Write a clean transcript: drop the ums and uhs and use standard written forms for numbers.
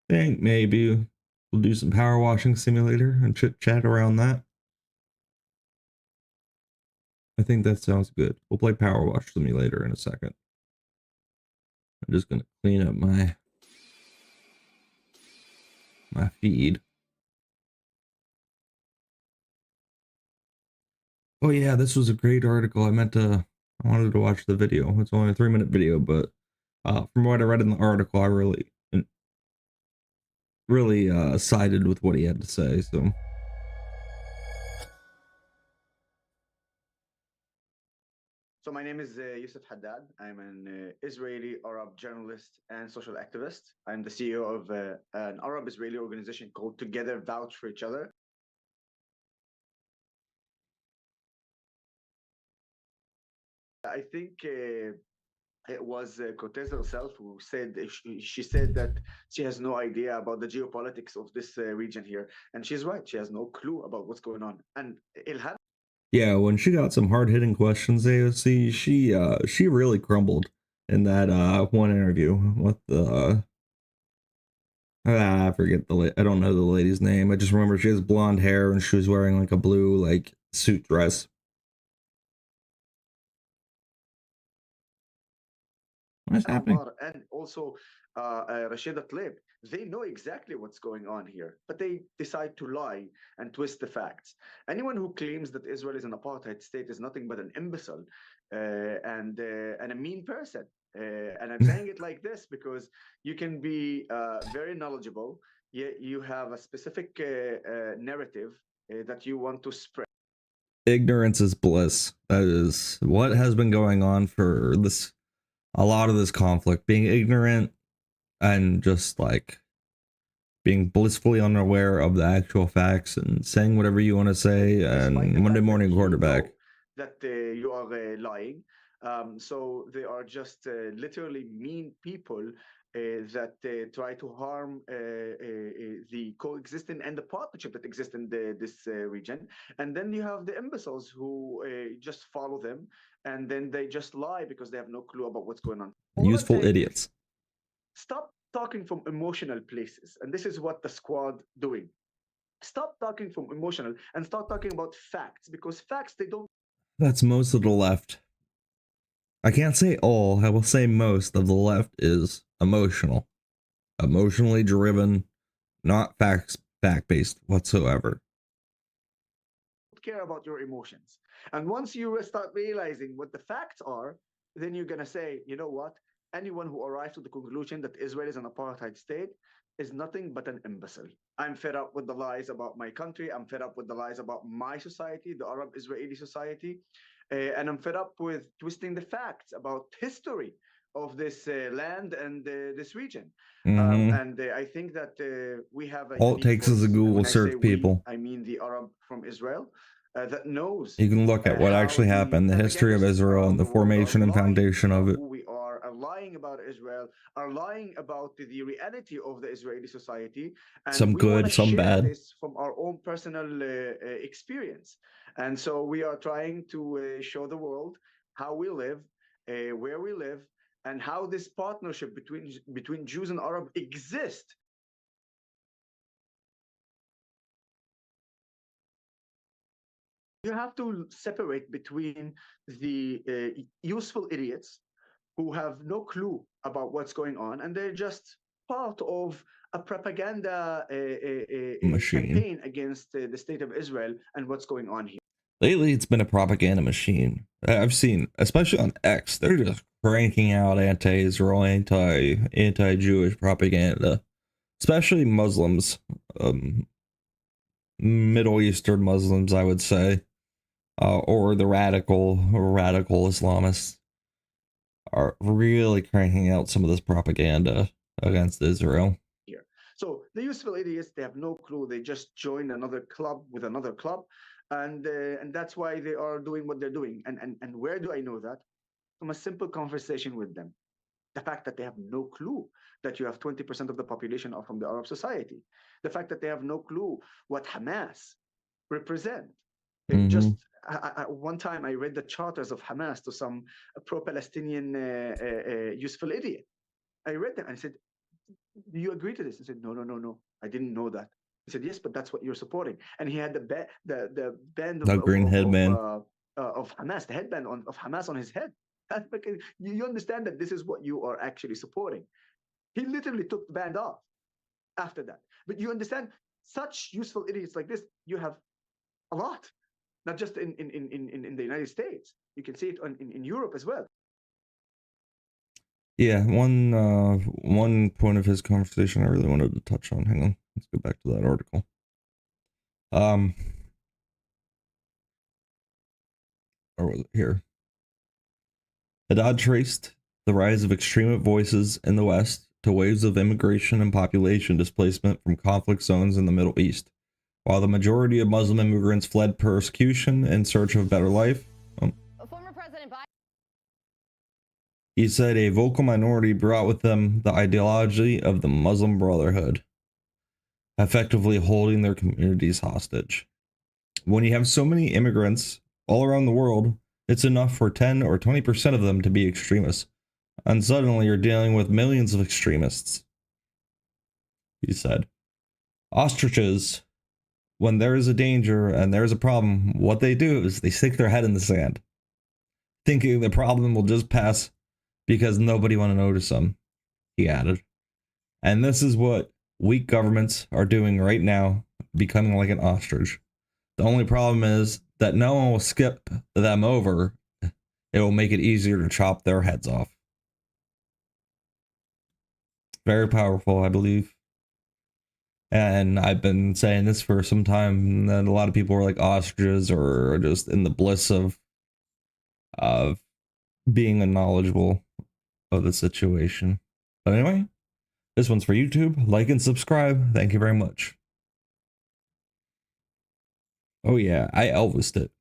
Think maybe we'll do some power washing simulator and chit chat around that. I think that sounds good. We'll play power wash simulator in a second. I'm just gonna clean up my feed. Oh yeah, this was a great article. I wanted to watch the video. It's only a 3-minute video, but from what I read in the article, I really sided with what he had to say. So my name is Yoseph Haddad. I'm an Israeli Arab journalist and social activist. I'm the CEO of an Arab-Israeli organization called Together Vouch for Each Other. I think it was Cortez herself who said she said that she has no idea about the geopolitics of this region here, and she's right. She has no clue about what's going on. And Ilhan. Yeah, when she got some hard hitting questions, AOC, she really crumbled in that one interview with the I forget I don't know the lady's name. I just remember she has blonde hair and she was wearing like a blue like suit dress. What's happening? And also Rashida Tlaib, they know exactly what's going on here, but they decide to lie and twist the facts. Anyone who claims that Israel is an apartheid state is nothing but an imbecile and a mean person. And I'm saying it like this because you can be very knowledgeable, yet you have a specific narrative that you want to spread. Ignorance is bliss. That is what has been going on for a lot of this conflict. Being ignorant and just like being blissfully unaware of the actual facts and saying whatever you want to say. And Monday morning quarterback. That you are lying. So they are just literally mean people that try to harm the coexistence and the partnership that exists in this region. And then you have the imbeciles who just follow them, and then they just lie because they have no clue about what's going on. Useful idiots. Stop talking from emotional places, and this is what the squad doing. Stop talking from emotional and start talking about facts, because facts, they don't. That's most of the left. I can't say all, I will say most of the left is emotional. Emotionally driven, not fact-based whatsoever. Care about your emotions. And once you start realizing what the facts are, then you're going to say, you know what? Anyone who arrives to the conclusion that Israel is an apartheid state is nothing but an imbecile. I'm fed up with the lies about my country. I'm fed up with the lies about my society, the Arab Israeli society. And I'm fed up with twisting the facts about history of this land and this region. And I think that we have all it takes is a Google search, people. I mean the Arab from Israel. That knows. You can look at what actually happened, the history of Israel and the formation and foundation of it. Who we are lying about Israel, are lying about the reality of the Israeli society. And some good, some bad. This from our own personal experience. And so we are trying to show the world how we live, where we live, and how this partnership between Jews and Arab exists. You have to separate between the useful idiots who have no clue about what's going on, and they're just part of a propaganda campaign against the state of Israel and what's going on here. Lately, it's been a propaganda machine. I've seen, especially on X, they're just cranking out anti-Israel, anti-Jewish propaganda, especially Muslims, Middle Eastern Muslims, I would say, or the radical Islamists are really cranking out some of this propaganda against Israel. Here. So the useful idiots, they have no clue. They just join another club with another club, and that's why they are doing what they're doing. And where do I know that? From a simple conversation with them. The fact that they have no clue that you have 20% of the population are from the Arab society. The fact that they have no clue what Hamas represent. Just one time I read the charters of Hamas to some pro-Palestinian useful idiot. I read them and I said, Do you agree to this? He said, no, no, no, no. I didn't know that. He said, yes, but that's what you're supporting. And he had the band The green headband. of Hamas, the headband of Hamas on his head. Because you understand that this is what you are actually supporting. He literally took the band off after that. But you understand, such useful idiots like this, you have a lot, not just in the United States. You can see it in Europe as well. Yeah, one point of his conversation I really wanted to touch on. Hang on, let's go back to that article. Or was it here? Haddad traced the rise of extremist voices in the West to waves of immigration and population displacement from conflict zones in the Middle East. While the majority of Muslim immigrants fled persecution in search of a better life, Former President Biden. He said a vocal minority brought with them the ideology of the Muslim Brotherhood, effectively holding their communities hostage. When you have so many immigrants all around the world, it's enough for 10 or 20% of them to be extremists. And suddenly you're dealing with millions of extremists. He said, ostriches, when there is a danger and there is a problem, what they do is they stick their head in the sand, thinking the problem will just pass because nobody want to notice them, he added. And this is what weak governments are doing right now, becoming like an ostrich. The only problem is that no one will skip them over. It will make it easier to chop their heads off. Very powerful, I believe. And I've been saying this for some time, that a lot of people are like ostriches or just in the bliss of being knowledgeable of the situation. But anyway, this one's for YouTube. Like and subscribe. Thank you very much. Oh yeah, I Elvised it.